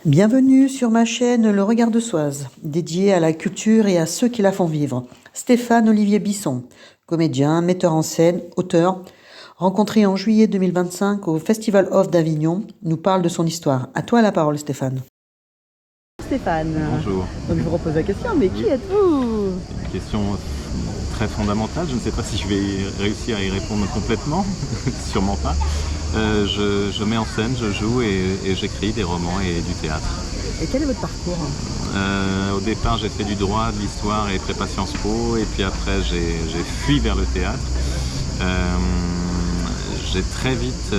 Bienvenue sur ma chaîne Le Regard de Soise, dédiée à la culture et à ceux qui la font vivre. Stéphane Olivier Bisson, comédien, metteur en scène, auteur, rencontré en juillet 2025 au Festival Off d'Avignon, nous parle de son histoire. À toi la parole, Stéphane. Stéphane. Bonjour. Donc je vous repose la question, mais qui êtes-vous? Une question très fondamentale, je ne sais pas si je vais réussir à y répondre complètement, sûrement pas. Je mets en scène, je joue et j'écris des romans et du théâtre. Et quel est votre parcours? Au départ, j'ai fait du droit, de l'histoire et prépa Sciences Po, et puis après j'ai fui vers le théâtre. J'ai très vite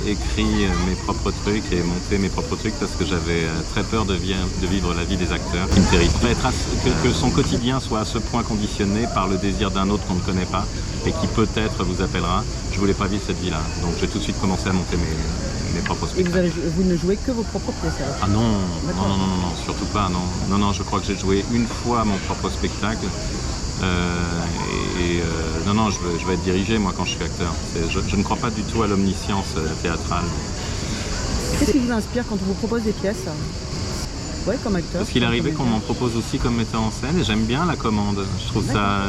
écrit mes propres trucs et monté mes propres trucs parce que j'avais très peur de vivre la vie des acteurs, qui me terrifie. Que son quotidien soit à ce point conditionné par le désir d'un autre qu'on ne connaît pas et qui peut-être vous appellera. Je voulais pas vivre cette vie-là, donc j'ai tout de suite commencé à monter mes propres spectacles. Et vous ne jouez que vos propres pièces alors? Ah non, surtout pas, non, je crois que j'ai joué une fois mon propre spectacle. Non, je vais être dirigé moi quand je suis acteur. Je ne crois pas du tout à l'omniscience théâtrale. Qu'est-ce qui vous inspire quand on vous propose des pièces? Ouais, comme acteur. Parce qu'il arrivait qu'on m'en propose aussi comme metteur en scène et j'aime bien la commande. Je trouve ça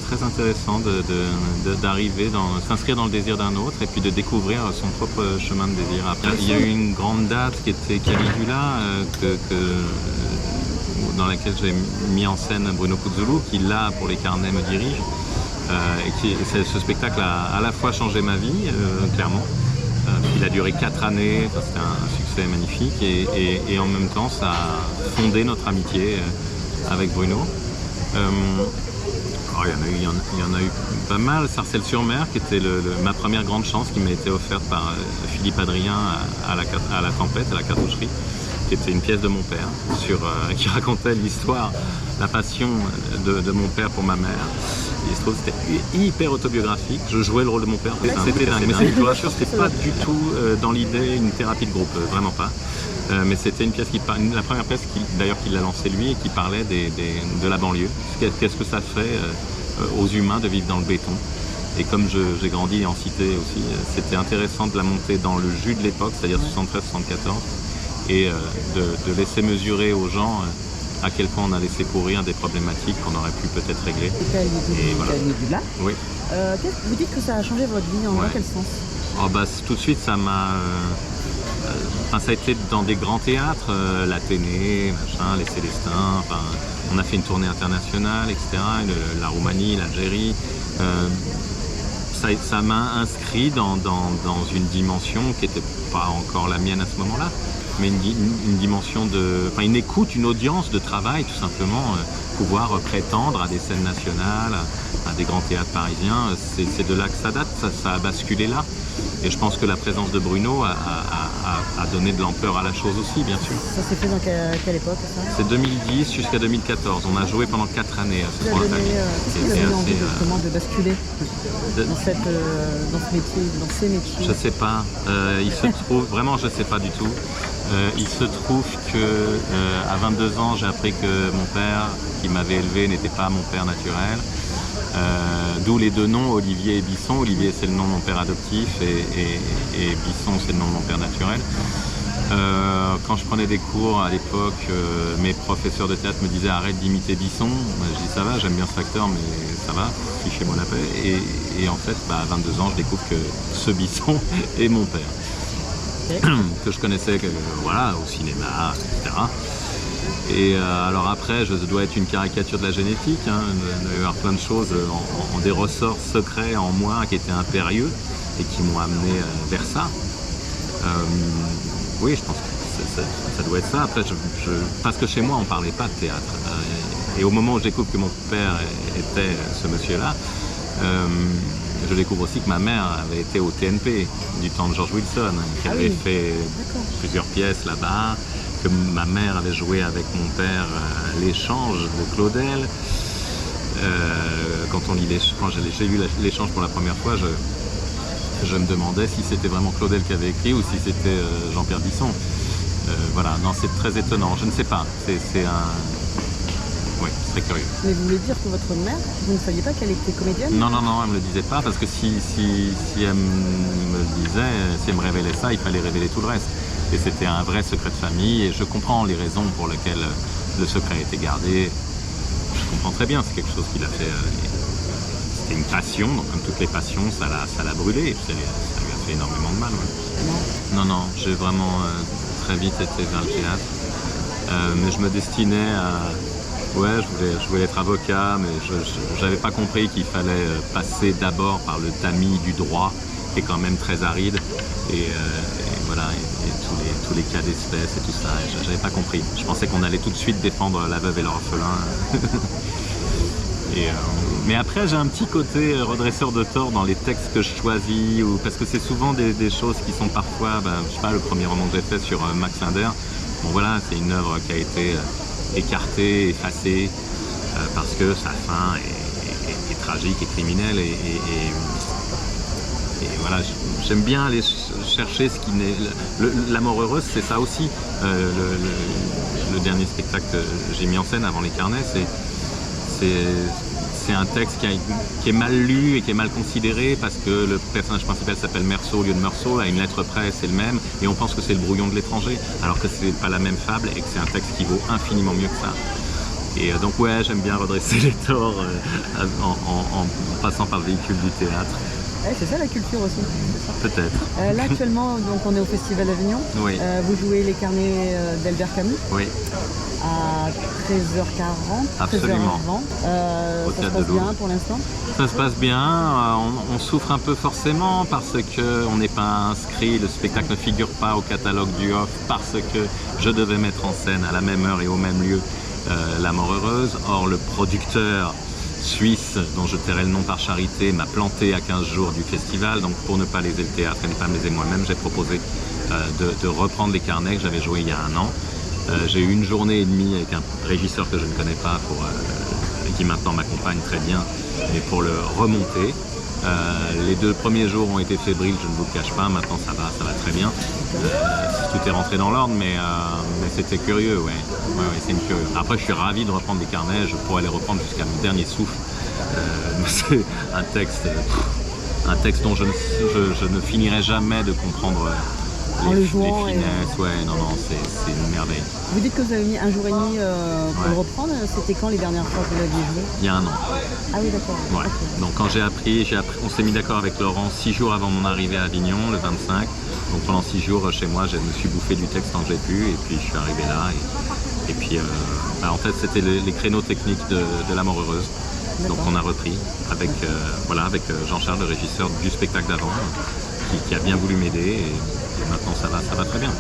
très intéressant d'arriver, s'inscrire dans le désir d'un autre et puis de découvrir son propre chemin de désir. Après, il y a eu une grande date qui était Caligula, dans laquelle j'ai mis en scène Bruno Puzzolo, qui là pour les carnets me dirige. Ce spectacle a à la fois changé ma vie, clairement. Il a duré 4 années, c'était un succès magnifique et en même temps ça a fondé notre amitié avec Bruno. Il y en a eu pas mal. Sarcelles-sur-Mer, qui était ma première grande chance, qui m'a été offerte par Philippe Adrien à la Tempête, à la cartoucherie, qui était une pièce de mon père, qui racontait l'histoire, la passion de mon père pour ma mère. Il se trouve que c'était hyper autobiographique, je jouais le rôle de mon père, c'était dingue. Mais je vous rassure, c'était pas du tout dans l'idée une thérapie de groupe, vraiment pas. Mais c'était une pièce la première pièce d'ailleurs qu'il a lancée lui et qui parlait de la banlieue. Qu'est-ce que ça fait aux humains de vivre dans le béton? Et comme j'ai grandi en cité aussi, c'était intéressant de la monter dans le jus de l'époque, c'est-à-dire 73-74, et de laisser mesurer aux gens à quel point on a laissé courir des problématiques qu'on aurait pu peut-être régler. Et voilà. Oui. Vous dites que ça a changé votre vie, dans quel sens? Tout de suite, ça m'a... ça a été dans des grands théâtres, l'Athénée, les Célestins, on a fait une tournée internationale, etc., la Roumanie, l'Algérie. Ça m'a inscrit dans une dimension qui n'était pas encore la mienne à ce moment-là, mais une dimension une écoute, une audience de travail, tout simplement, pouvoir prétendre à des scènes nationales, à des grands théâtres parisiens, c'est de là que ça date, ça a basculé là. Et je pense que la présence de Bruno a donné de l'ampleur à la chose aussi, bien sûr. Ça s'est fait dans quelle époque, ça? C'est 2010 jusqu'à 2014. On a joué pendant 4 années à ce spectacle. Qu'est-ce qui vous a donné envie de basculer dans ce métier, dans ces métiers? Je sais pas. Il se trouve, vraiment, je sais pas du tout. Il se trouve que à 22 ans, j'ai appris que mon père, qui m'avait élevé, n'était pas mon père naturel. D'où les deux noms, Olivier et Bisson. Olivier, c'est le nom de mon père adoptif et Bisson, c'est le nom de mon père naturel. Quand je prenais des cours à l'époque, mes professeurs de théâtre me disaient arrête d'imiter Bisson. Je dis ça va, j'aime bien cet acteur, mais ça va, fichez-moi la paix. Et en fait, à 22 ans, je découvre que ce Bisson est mon père. Que je connaissais au cinéma, etc. Et alors après, je dois être une caricature de la génétique, il doit y avoir plein de choses, des ressorts secrets en moi qui étaient impérieux et qui m'ont amené vers ça. Oui, je pense que ça doit être ça. Après, parce que chez moi, on ne parlait pas de théâtre. Et au moment où je découvre que mon père était ce monsieur-là, je découvre aussi que ma mère avait été au TNP du temps de George Wilson, qui avait fait plusieurs pièces là-bas, que ma mère avait joué avec mon père l'échange de Claudel. Quand j'ai vu l'échange pour la première fois, je me demandais si c'était vraiment Claudel qui avait écrit ou si c'était Jean-Pierre Bisson. C'est très étonnant, je ne sais pas. Oui, c'est très curieux. Mais vous voulez dire que votre mère, vous ne saviez pas qu'elle était comédienne? Non, elle me le disait pas, parce que si elle me le disait, si elle me révélait ça, il fallait révéler tout le reste. Et c'était un vrai secret de famille. Et je comprends les raisons pour lesquelles le secret a été gardé. Je comprends très bien, c'est quelque chose qu'il a fait. C'était une passion, donc comme toutes les passions, ça l'a brûlé. Et puis ça lui a fait énormément de mal. Ouais. Non, j'ai vraiment très vite été vers le théâtre. Mais je me destinais à... Ouais, je voulais être avocat, mais je n'avais pas compris qu'il fallait passer d'abord par le tamis du droit, qui est quand même très aride. Et voilà, et tous les cas d'espèces et tout ça, j'avais pas compris. Je pensais qu'on allait tout de suite défendre la veuve et l'orphelin. Mais après, j'ai un petit côté redresseur de tort dans les textes que je choisis, parce que c'est souvent des choses qui sont parfois, je sais pas, le premier roman que j'ai fait sur Max Linder, bon voilà, c'est une œuvre qui a été écartée, effacée, parce que sa fin est tragique et criminelle, et voilà, j'aime bien aller chercher ce qui n'est... La mort heureuse, c'est ça aussi. Le dernier spectacle que j'ai mis en scène avant les carnets, c'est un texte qui est mal lu et qui est mal considéré parce que le personnage principal s'appelle Meursault au lieu de Meursault, à une lettre près c'est le même, et on pense que c'est le brouillon de l'étranger, alors que c'est pas la même fable et que c'est un texte qui vaut infiniment mieux que ça. Et donc ouais, j'aime bien redresser les torts en passant par le véhicule du théâtre. C'est ça la culture aussi. Peut-être. Là actuellement, donc on est au Festival d'Avignon. Oui. Vous jouez les carnets d'Albert Camus. Oui. À 13h40. Absolument. 13h20. Ça se passe bien pour l'instant? Ça se passe bien. On souffre un peu forcément parce qu'on n'est pas inscrit. Le spectacle ne figure pas au catalogue du Off parce que je devais mettre en scène à la même heure et au même lieu La Mort heureuse. Or, le producteur suisse, dont je tairai le nom par charité, m'a planté à 15 jours du festival. Donc pour ne pas léser le théâtre et ne pas me léser moi-même, j'ai proposé de reprendre les carnets que j'avais joués il y a un an. J'ai eu une journée et demie avec un régisseur que je ne connais pas, qui maintenant m'accompagne très bien, mais pour le remonter. Les 2 premiers jours ont été fébriles, je ne vous le cache pas, maintenant ça va très bien. Tout est rentré dans l'ordre, mais c'était curieux, ouais, c'est une curieux. Après, je suis ravi de reprendre des carnets, je pourrais les reprendre jusqu'à mon dernier souffle. C'est un texte dont je ne finirai jamais de comprendre les finesses. Ouais, non, c'est une merveille. Vous dites que vous avez mis un jour et demi pour le reprendre. C'était quand les dernières fois que vous l'aviez joué? Il y a un an. Ah oui, d'accord. Ouais. Okay. Donc quand j'ai appris, on s'est mis d'accord avec Laurent 6 jours avant mon arrivée à Avignon, le 25. Donc pendant 6 jours chez moi, je me suis bouffé du texte tant que j'ai pu, et puis je suis arrivé là. Et puis en fait, c'était les créneaux techniques de La Mort heureuse. Donc on a repris avec Jean-Charles, le régisseur du spectacle d'avant, qui a bien voulu m'aider, et maintenant ça va très bien.